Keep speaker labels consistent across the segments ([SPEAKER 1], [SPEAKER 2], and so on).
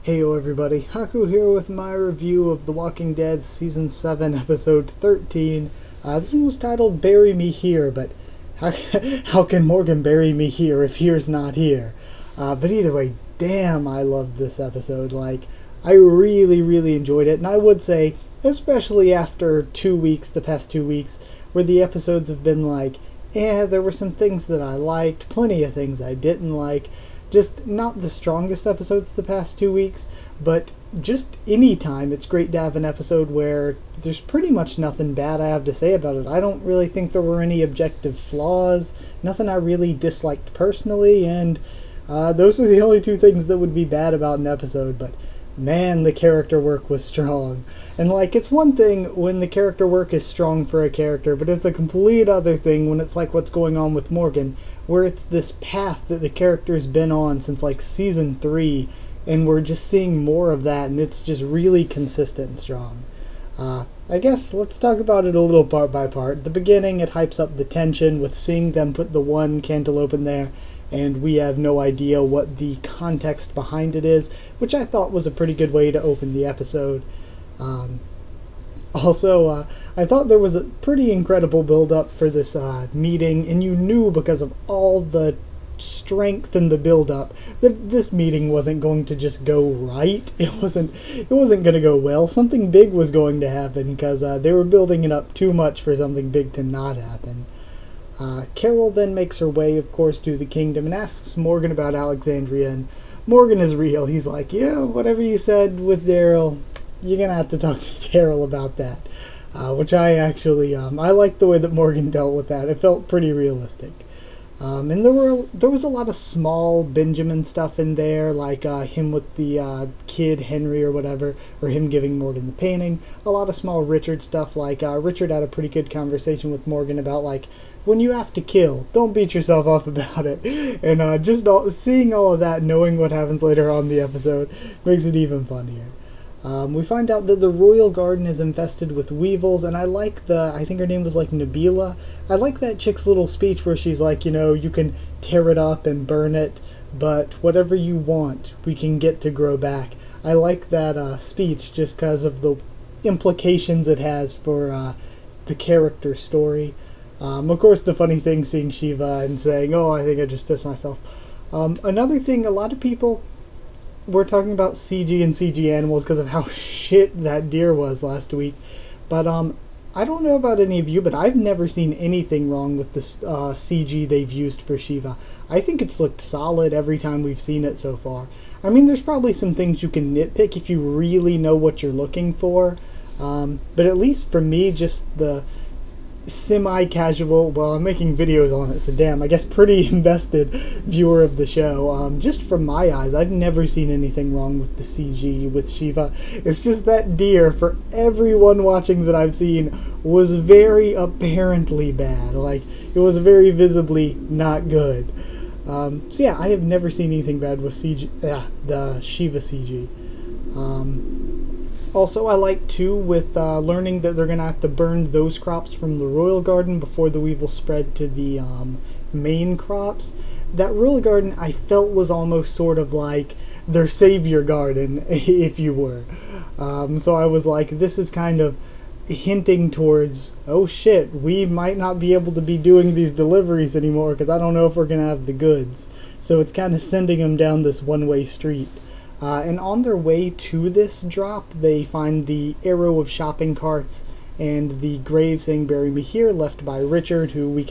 [SPEAKER 1] Heyo everybody, Haku here with my review of The Walking Dead Season 7, Episode 13. This one was titled Bury Me Here, but how can Morgan bury me here if here's not here? But either way, damn, I loved this episode. I really enjoyed it, and I would say, especially after the past 2 weeks, where the episodes have been there were some things that I liked, plenty of things I didn't like. Just not the strongest episodes the past 2 weeks, but just any time it's great to have an episode where there's pretty much nothing bad I have to say about it. I don't really think there were any objective flaws, nothing I really disliked personally, and those are the only two things that would be bad about an episode, but man, the character work was strong. And it's one thing when the character work is strong for a character, but it's a complete other thing when it's like what's going on with Morgan, where it's this path that the character's been on since Season 3, and we're just seeing more of that, and it's just really consistent and strong. I guess let's talk about it a little part by part. At the beginning, it hypes up the tension with seeing them put the one cantaloupe in there, and we have no idea what the context behind it is, which I thought was a pretty good way to open the episode. Also, I thought there was a pretty incredible build-up for this meeting, and you knew because of all the strength in the build-up that this meeting wasn't going to just go right. It wasn't going to go well. Something big was going to happen because they were building it up too much for something big to not happen. Carol then makes her way, of course, to the kingdom and asks Morgan about Alexandria, and Morgan is real. He's like, yeah, whatever you said with Daryl, you're gonna have to talk to Daryl about that. Which I actually, I liked the way that Morgan dealt with that. It felt pretty realistic. And there was a lot of small Benjamin stuff in there, like him with the kid Henry or whatever, or him giving Morgan the painting. A lot of small Richard stuff, Richard had a pretty good conversation with Morgan about when you have to kill, don't beat yourself up about it. And seeing all of that, knowing what happens later on in the episode, makes it even funnier. We find out that the royal garden is infested with weevils, and I think her name was Nabila. I like that chick's little speech where she's you can tear it up and burn it, but whatever you want, we can get to grow back. I like that speech just because of the implications it has for the character story. Of course, the funny thing, seeing Shiva and saying, oh, I think I just pissed myself. Another thing, a lot of people we're talking about CG and CG animals because of how shit that deer was last week. But I don't know about any of you, but I've never seen anything wrong with this CG they've used for Shiva. I think it's looked solid every time we've seen it so far. I mean, there's probably some things you can nitpick if you really know what you're looking for. But at least for me, just the semi-casual, well, I'm making videos on it, so damn, I guess pretty invested viewer of the show. Just from my eyes, I've never seen anything wrong with the CG with Shiva. It's just that deer, for everyone watching that I've seen, was very apparently bad. It was very visibly not good. So yeah, I have never seen anything bad with CG, the Shiva CG. Also, I like, too, with learning that they're going to have to burn those crops from the royal garden before the weevil spread to the main crops. That royal garden, I felt, was almost sort of like their savior garden, if you were. So I was like, this is kind of hinting towards, oh shit, we might not be able to be doing these deliveries anymore because I don't know if we're going to have the goods. So it's kind of sending them down this one-way street. And on their way to this drop, they find the arrow of shopping carts and the grave saying "Bury me here," left by Richard, who we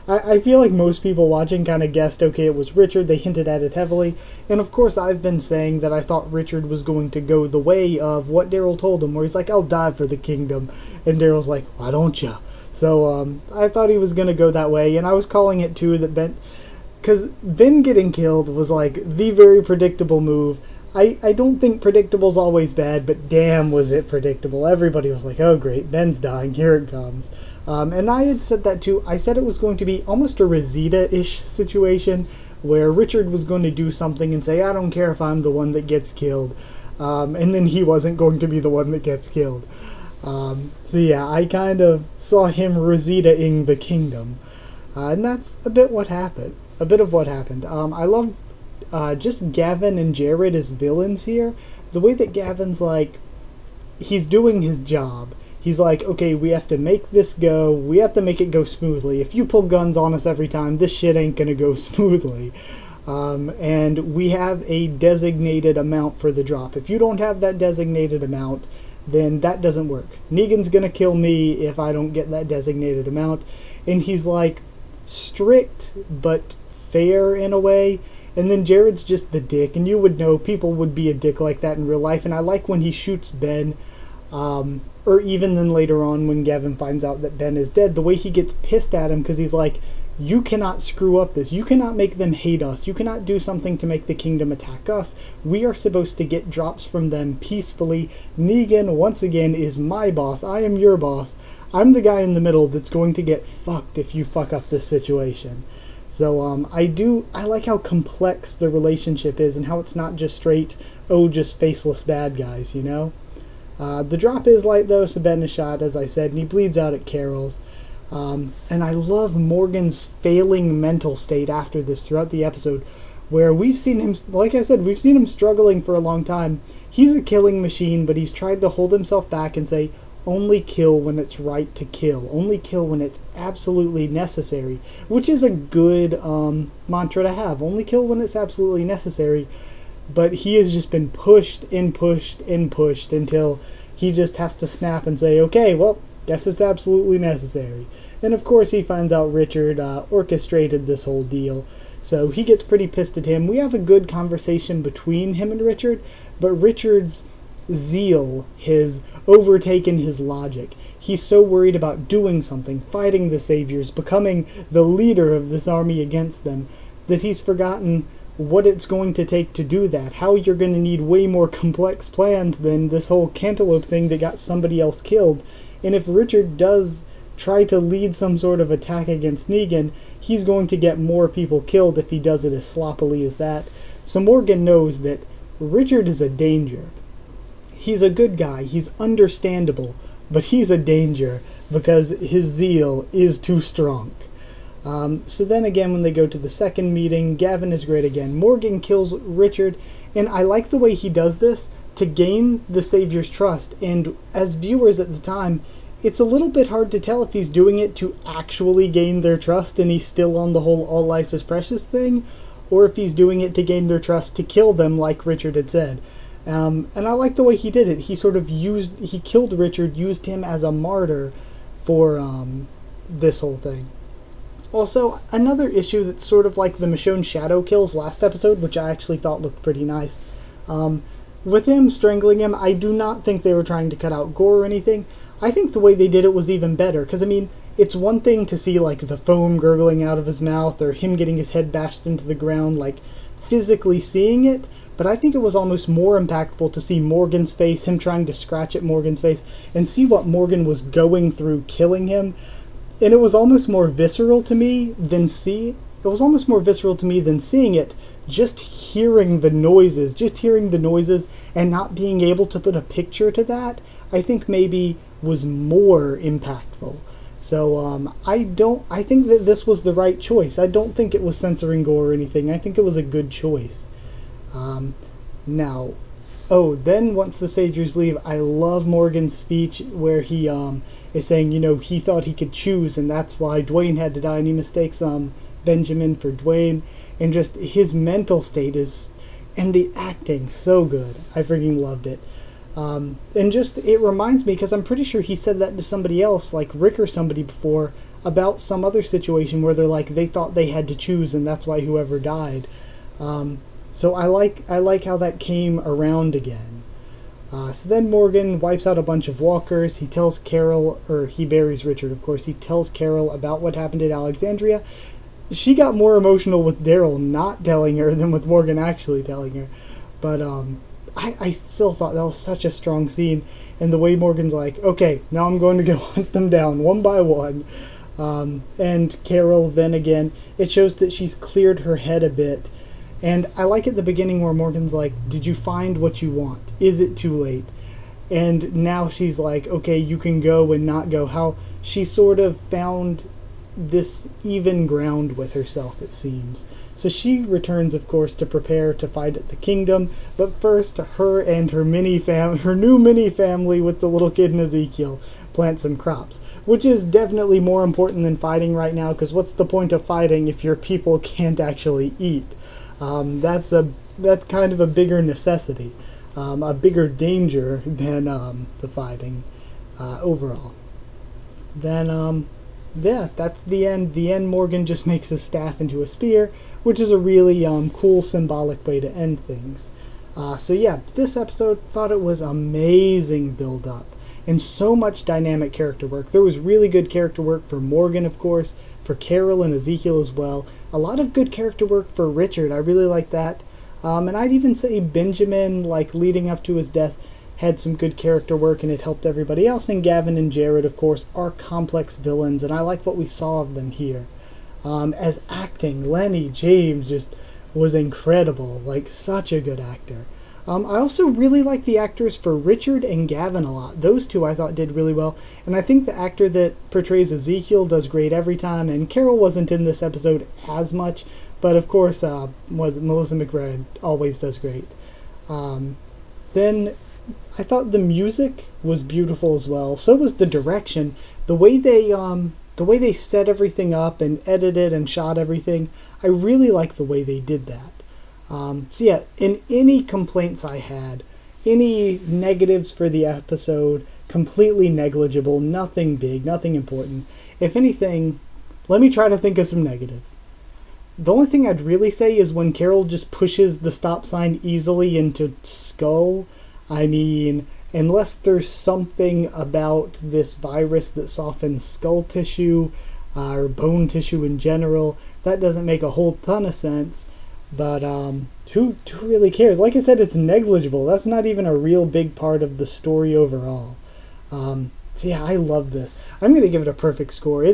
[SPEAKER 1] I feel like most people watching kind of guessed, okay, it was Richard. They hinted at it heavily. And of course, I've been saying that I thought Richard was going to go the way of what Daryl told him, where he's like, I'll die for the kingdom. And Daryl's like, why don't you? So I thought he was going to go that way. And I was calling it, too, that because Ben getting killed was the very predictable move. I don't think predictable's always bad, but damn was it predictable. Everybody was like, oh great, Ben's dying, here it comes. And I had said that too. I said it was going to be almost a Rosita-ish situation where Richard was going to do something and say, I don't care if I'm the one that gets killed. And then he wasn't going to be the one that gets killed. So yeah, I kind of saw him Rosita-ing the kingdom. And that's a bit of what happened. I love just Gavin and Jared as villains here. The way that Gavin's like, he's doing his job. He's like, okay, we have to make this go. We have to make it go smoothly. If you pull guns on us every time, this shit ain't gonna go smoothly. And we have a designated amount for the drop. If you don't have that designated amount, then that doesn't work. Negan's gonna kill me if I don't get that designated amount. And he's like strict but fair in a way. And then Jared's just the dick, and you would know people would be a dick like that in real life. And I like when he shoots Ben, or even then later on when Gavin finds out that Ben is dead, the way he gets pissed at him because he's like, you cannot screw up this. You cannot make them hate us. You cannot do something to make the kingdom attack us. We are supposed to get drops from them peacefully. Negan, once again, is my boss. I am your boss. I'm the guy in the middle that's going to get fucked if you fuck up this situation. So I like how complex the relationship is and how it's not just straight, oh, just faceless bad guys, you know? The drop is light though, so Ben is shot, as I said, and he bleeds out at Carol's. And I love Morgan's failing mental state after this throughout the episode, where we've seen him, like I said, we've seen him struggling for a long time. He's a killing machine, but he's tried to hold himself back and say, only kill when it's right to kill. Only kill when it's absolutely necessary, which is a good mantra to have. Only kill when it's absolutely necessary. But he has just been pushed and pushed and pushed until he just has to snap and say, okay, well, guess it's absolutely necessary. And of course he finds out Richard orchestrated this whole deal. So he gets pretty pissed at him. We have a good conversation between him and Richard, but Richard's zeal has overtaken his logic. He's so worried about doing something, fighting the Saviors, becoming the leader of this army against them, that he's forgotten what it's going to take to do that. How you're going to need way more complex plans than this whole cantaloupe thing that got somebody else killed. And if Richard does try to lead some sort of attack against Negan, he's going to get more people killed if he does it as sloppily as that. So Morgan knows that Richard is a danger. He's a good guy, he's understandable, but he's a danger because his zeal is too strong. So then again, when they go to the second meeting, Gavin is great again. Morgan kills Richard, and I like the way he does this to gain the Savior's trust. And as viewers at the time, it's a little bit hard to tell if he's doing it to actually gain their trust and he's still on the whole all life is precious thing, or if he's doing it to gain their trust to kill them like Richard had said. And I like the way he did it. He killed Richard, used him as a martyr for this whole thing. Also, another issue that's sort of like the Michonne Shadow kills last episode, which I actually thought looked pretty nice. With him strangling him, I do not think they were trying to cut out gore or anything. I think the way they did it was even better, because I mean, it's one thing to see like the foam gurgling out of his mouth or him getting his head bashed into the ground, like physically seeing it, but I think it was almost more impactful to see Morgan's face, him trying to scratch at Morgan's face, and see what Morgan was going through killing him. And it was almost more visceral to me than seeing it, just hearing the noises and not being able to put a picture to that, I think maybe was more impactful. So I think that this was the right choice. I don't think it was censoring gore or anything. I think it was a good choice. Then once the Saviors leave, I love Morgan's speech where he is saying, he thought he could choose, and that's why Dwayne had to die, and he mistakes Benjamin for Dwayne, and just his mental state and the acting, so good. I freaking loved it. And just, it reminds me, because I'm pretty sure he said that to somebody else, like Rick or somebody before, about some other situation where they thought they had to choose, and that's why whoever died. So I like how that came around again. So then Morgan wipes out a bunch of walkers. He tells Carol, or he buries Richard, of course. He tells Carol about what happened at Alexandria. She got more emotional with Daryl not telling her than with Morgan actually telling her. But I still thought that was such a strong scene. And the way Morgan's like, okay, now I'm going to go hunt them down one by one. And Carol, then again, it shows that she's cleared her head a bit. And I like at the beginning where Morgan's like, did you find what you want? Is it too late? And now she's like, okay, you can go and not go. How she sort of found this even ground with herself, it seems. So she returns, of course, to prepare to fight at the kingdom. But first, her and her new mini family with the little kid and Ezekiel plant some crops, which is definitely more important than fighting right now. Because what's the point of fighting if your people can't actually eat? That's kind of a bigger necessity, a bigger danger than the fighting overall. Then yeah, that's the end. The end, Morgan just makes his staff into a spear, which is a really cool symbolic way to end things. So yeah, this episode, thought it was amazing build up and so much dynamic character work. There was really good character work for Morgan, of course, for Carol and Ezekiel as well. A lot of good character work for Richard. I really like that. And I'd even say Benjamin, like leading up to his death, had some good character work, and it helped everybody else. And Gavin and Jared, of course, are complex villains, and I like what we saw of them here. As acting, Lenny James just was incredible, like such a good actor. I also really like the actors for Richard and Gavin a lot. Those two I thought did really well, and I think the actor that portrays Ezekiel does great every time, and Carol wasn't in this episode as much, but of course Melissa McBride always does great. Then I thought the music was beautiful as well. So was the direction. The way they set everything up and edited and shot everything, I really like the way they did that. So yeah, in any complaints I had, any negatives for the episode, completely negligible, nothing big, nothing important. If anything, let me try to think of some negatives. The only thing I'd really say is when Carol just pushes the stop sign easily into Skull. I mean, unless there's something about this virus that softens skull tissue or bone tissue in general, that doesn't make a whole ton of sense. But who really cares? Like I said, it's negligible. That's not even a real big part of the story overall. So yeah, I love this. I'm going to give it a perfect score.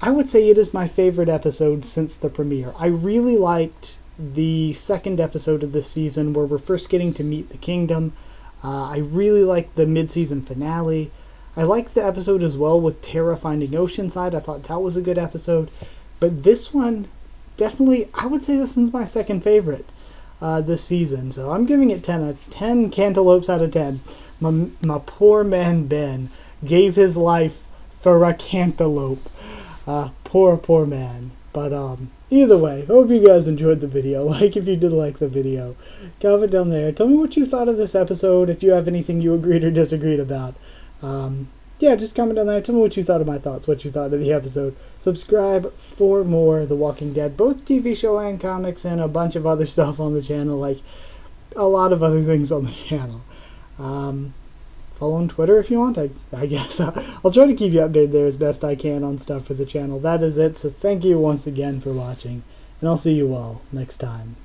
[SPEAKER 1] I would say it is my favorite episode since the premiere. I really liked the second episode of this season where we're first getting to meet the kingdom. I really liked the mid-season finale. I liked the episode as well with Tara finding Oceanside. I thought that was a good episode. But this one, definitely, I would say this one's my second favorite this season. So I'm giving it 10 cantaloupes out of 10. My poor man Ben gave his life for a cantaloupe. Poor man. But either way, hope you guys enjoyed the video. Like if you did like the video. Comment down there. Tell me what you thought of this episode. If you have anything you agreed or disagreed about. Yeah, just comment down there. Tell me what you thought of my thoughts. What you thought of the episode. Subscribe for more The Walking Dead. Both TV show and comics and a bunch of other stuff on the channel. Like a lot of other things on the channel. Follow on Twitter if you want. I guess I'll try to keep you updated there as best I can on stuff for the channel. That is it. So thank you once again for watching. And I'll see you all next time.